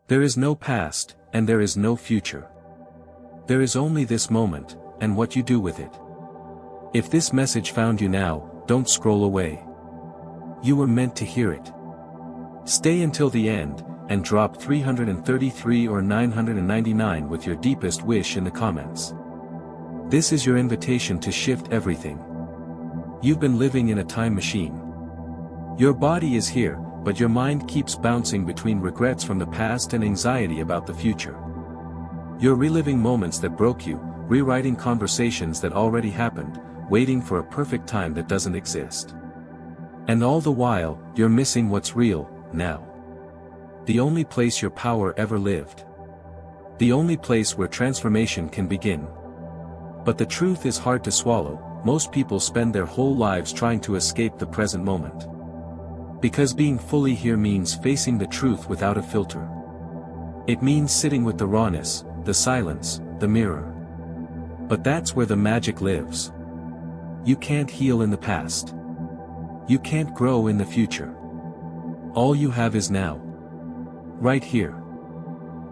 There is no past, and there is no future. There is only this moment, and what you do with it. If this message found you now, don't scroll away. You were meant to hear it. Stay until the end, and drop 333 or 999 with your deepest wish in the comments. This is your invitation to shift everything. You've been living in a time machine. Your body is here, but your mind keeps bouncing between regrets from the past and anxiety about the future. You're reliving moments that broke you, rewriting conversations that already happened, waiting for a perfect time that doesn't exist. And all the while, you're missing what's real, now. The only place your power ever lived. The only place where transformation can begin. But the truth is hard to swallow. Most people spend their whole lives trying to escape the present moment. Because being fully here means facing the truth without a filter. It means sitting with the rawness, the silence, the mirror. But that's where the magic lives. You can't heal in the past. You can't grow in the future. All you have is now. Right here.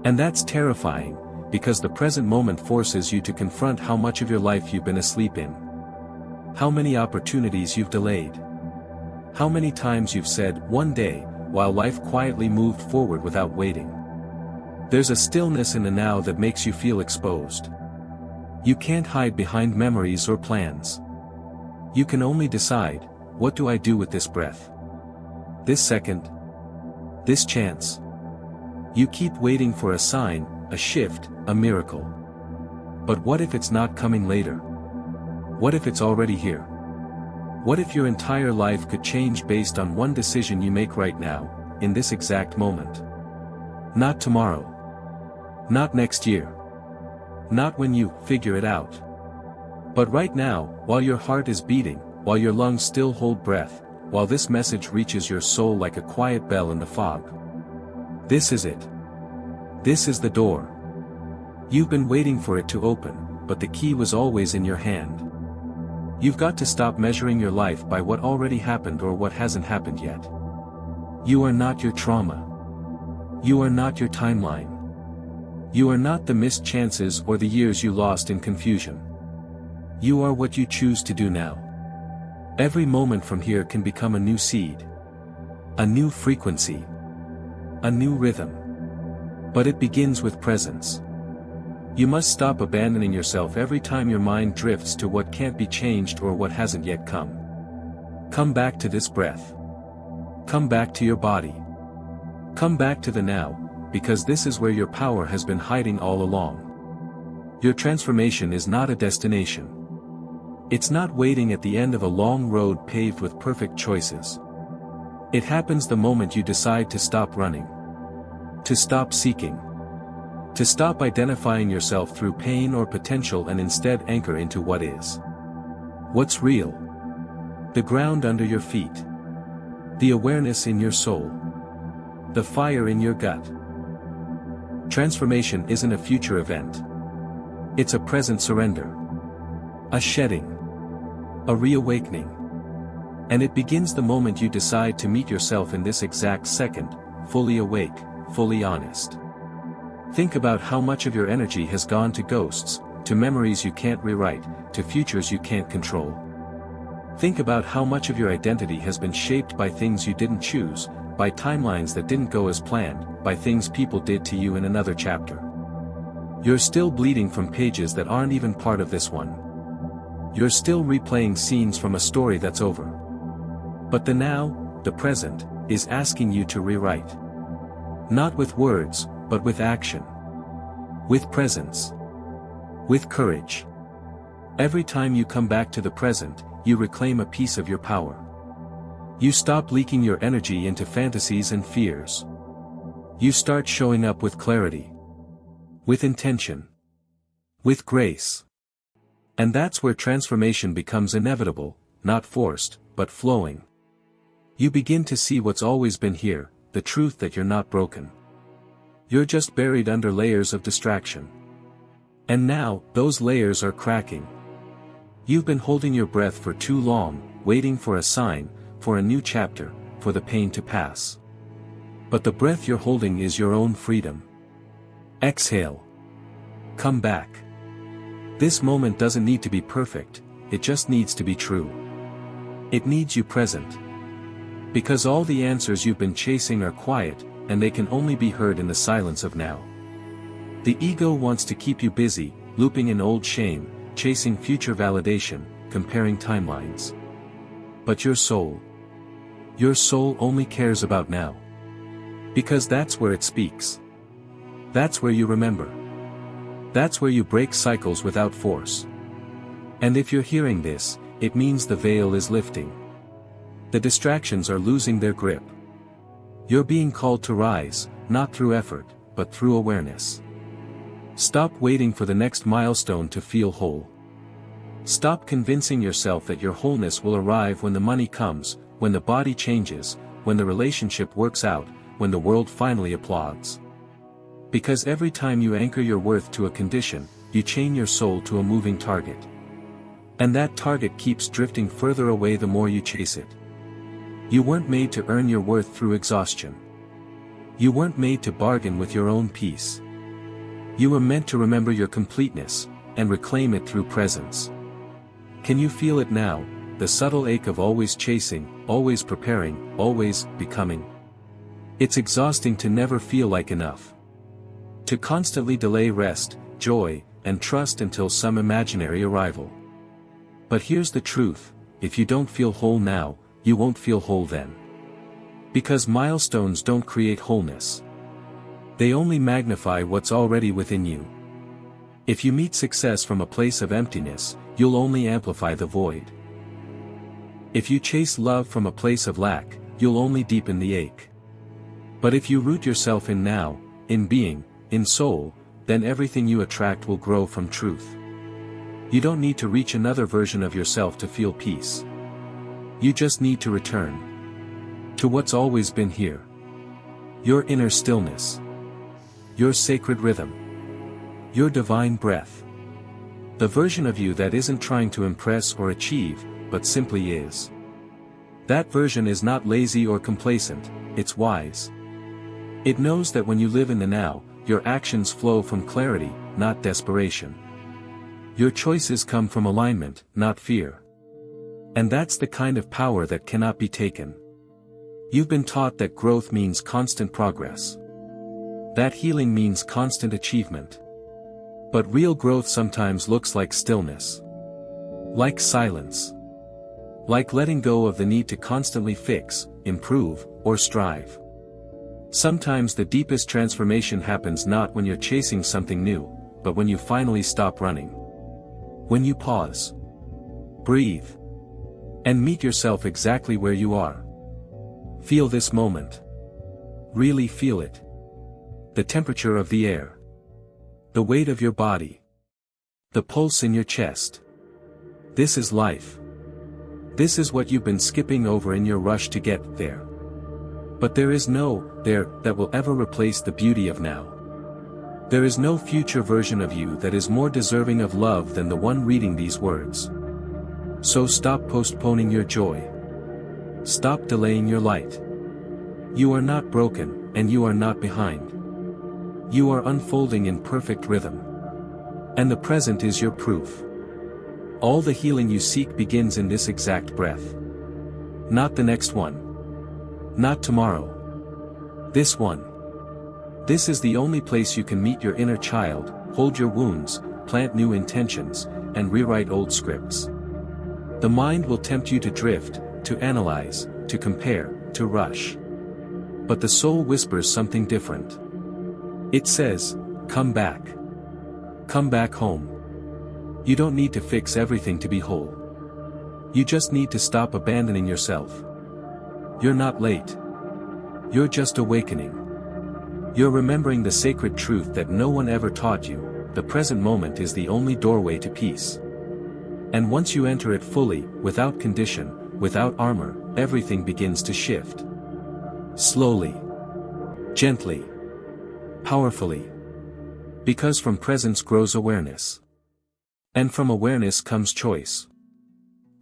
And that's terrifying, because the present moment forces you to confront how much of your life you've been asleep in. How many opportunities you've delayed. How many times you've said, one day, while life quietly moved forward without waiting. There's a stillness in the now that makes you feel exposed. You can't hide behind memories or plans. You can only decide, what do I do with this breath? This second? This chance? You keep waiting for a sign, a shift, a miracle. But what if it's not coming later? What if it's already here? What if your entire life could change based on one decision you make right now, in this exact moment? Not tomorrow. Not next year. Not when you figure it out. But right now, while your heart is beating, while your lungs still hold breath, while this message reaches your soul like a quiet bell in the fog. This is it. This is the door. You've been waiting for it to open, but the key was always in your hand. You've got to stop measuring your life by what already happened or what hasn't happened yet. You are not your trauma. You are not your timeline. You are not the missed chances or the years you lost in confusion. You are what you choose to do now. Every moment from here can become a new seed. A new frequency. A new rhythm. But it begins with presence. You must stop abandoning yourself every time your mind drifts to what can't be changed or what hasn't yet come. Come back to this breath. Come back to your body. Come back to the now, because this is where your power has been hiding all along. Your transformation is not a destination. It's not waiting at the end of a long road paved with perfect choices. It happens the moment you decide to stop running. To stop seeking. To stop identifying yourself through pain or potential and instead anchor into what is. What's real? The ground under your feet. The awareness in your soul. The fire in your gut. Transformation isn't a future event. It's a present surrender. A shedding. A reawakening. And it begins the moment you decide to meet yourself in this exact second, fully awake, fully honest. Think about how much of your energy has gone to ghosts, to memories you can't rewrite, to futures you can't control. Think about how much of your identity has been shaped by things you didn't choose, by timelines that didn't go as planned, by things people did to you in another chapter. You're still bleeding from pages that aren't even part of this one. You're still replaying scenes from a story that's over. But the now, the present, is asking you to rewrite. Not with words, but with action. With presence. With courage. Every time you come back to the present, you reclaim a piece of your power. You stop leaking your energy into fantasies and fears. You start showing up with clarity. With intention. With grace. And that's where transformation becomes inevitable, not forced, but flowing. You begin to see what's always been here, the truth that you're not broken. You're just buried under layers of distraction. And now, those layers are cracking. You've been holding your breath for too long, waiting for a sign, for a new chapter, for the pain to pass. But the breath you're holding is your own freedom. Exhale. Come back. This moment doesn't need to be perfect, it just needs to be true. It needs you present. Because all the answers you've been chasing are quiet, and they can only be heard in the silence of now. The ego wants to keep you busy, looping in old shame, chasing future validation, comparing timelines. But your soul only cares about now. Because that's where it speaks. That's where you remember. That's where you break cycles without force. And if you're hearing this, it means the veil is lifting. The distractions are losing their grip. You're being called to rise, not through effort, but through awareness. Stop waiting for the next milestone to feel whole. Stop convincing yourself that your wholeness will arrive when the money comes, when the body changes, when the relationship works out, when the world finally applauds. Because every time you anchor your worth to a condition, you chain your soul to a moving target. And that target keeps drifting further away the more you chase it. You weren't made to earn your worth through exhaustion. You weren't made to bargain with your own peace. You were meant to remember your completeness, and reclaim it through presence. Can you feel it now, the subtle ache of always chasing, always preparing, always becoming? It's exhausting to never feel like enough. To constantly delay rest, joy, and trust until some imaginary arrival. But here's the truth, if you don't feel whole now, you won't feel whole then. Because milestones don't create wholeness. They only magnify what's already within you. If you meet success from a place of emptiness, you'll only amplify the void. If you chase love from a place of lack, you'll only deepen the ache. But if you root yourself in now, in being, in soul, then everything you attract will grow from truth. You don't need to reach another version of yourself to feel peace. You just need to return to what's always been here. Your inner stillness. Your sacred rhythm. Your divine breath. The version of you that isn't trying to impress or achieve, but simply is. That version is not lazy or complacent, it's wise. It knows that when you live in the now, your actions flow from clarity, not desperation. Your choices come from alignment, not fear. And that's the kind of power that cannot be taken. You've been taught that growth means constant progress. That healing means constant achievement. But real growth sometimes looks like stillness. Like silence. Like letting go of the need to constantly fix, improve, or strive. Sometimes the deepest transformation happens not when you're chasing something new, but when you finally stop running. When you pause. Breathe. And meet yourself exactly where you are. Feel this moment. Really feel it. The temperature of the air. The weight of your body. The pulse in your chest. This is life. This is what you've been skipping over in your rush to get there. But there is no there that will ever replace the beauty of now. There is no future version of you that is more deserving of love than the one reading these words. So stop postponing your joy. Stop delaying your light. You are not broken, and you are not behind. You are unfolding in perfect rhythm. And the present is your proof. All the healing you seek begins in this exact breath. Not the next one. Not tomorrow. This one. This is the only place you can meet your inner child, hold your wounds, plant new intentions, and rewrite old scripts. The mind will tempt you to drift, to analyze, to compare, to rush. But the soul whispers something different. It says, come back. Come back home. You don't need to fix everything to be whole. You just need to stop abandoning yourself. You're not late. You're just awakening. You're remembering the sacred truth that no one ever taught you, the present moment is the only doorway to peace. And once you enter it fully, without condition, without armor, everything begins to shift. Slowly. Gently. Powerfully. Because from presence grows awareness. And from awareness comes choice.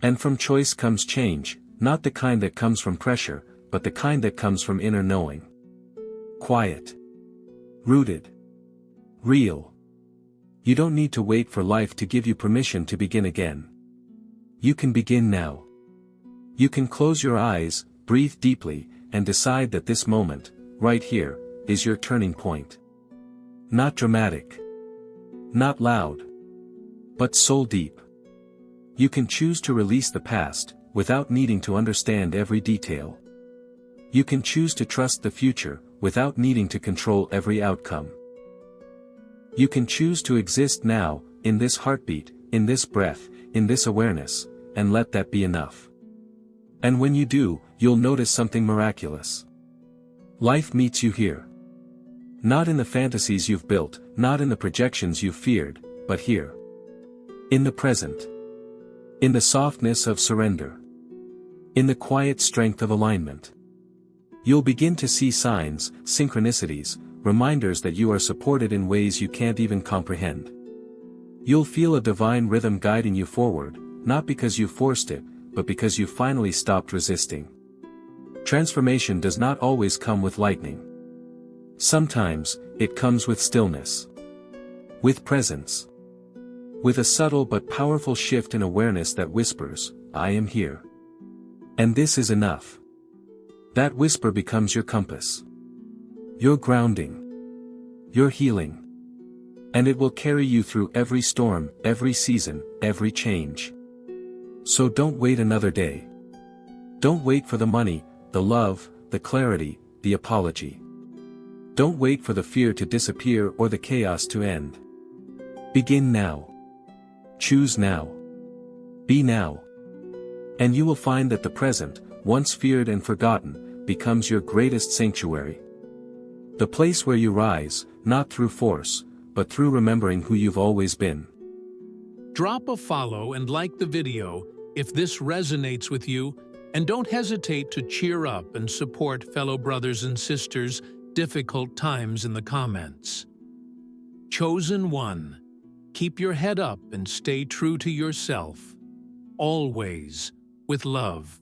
And from choice comes change, not the kind that comes from pressure, but the kind that comes from inner knowing. quiet, rooted, real. You don't need to wait for life to give you permission to begin again. You can begin now. You can close your eyes, breathe deeply, and decide that this moment, right here, is your turning point. Not dramatic. Not loud. But soul deep. You can choose to release the past, without needing to understand every detail. You can choose to trust the future, without needing to control every outcome. You can choose to exist now, in this heartbeat, in this breath, in this awareness, and let that be enough. And when you do, you'll notice something miraculous. Life meets you here. Not in the fantasies you've built, not in the projections you've feared, but here. In the present. In the softness of surrender. In the quiet strength of alignment. You'll begin to see signs, synchronicities, reminders that you are supported in ways you can't even comprehend. You'll feel a divine rhythm guiding you forward, not because you forced it, but because you finally stopped resisting. Transformation does not always come with lightning. Sometimes, it comes with stillness. With presence. With a subtle but powerful shift in awareness that whispers, I am here. And this is enough. That whisper becomes your compass. Your grounding. Your healing. And it will carry you through every storm, every season, every change. So don't wait another day. Don't wait for the money, the love, the clarity, the apology. Don't wait for the fear to disappear or the chaos to end. Begin now. Choose now. Be now. And you will find that the present, once feared and forgotten, becomes your greatest sanctuary. The place where you rise, not through force, but through remembering who you've always been. Drop a follow and like the video if this resonates with you, and don't hesitate to cheer up and support fellow brothers and sisters difficult times in the comments. Chosen one, keep your head up and stay true to yourself. Always, with love.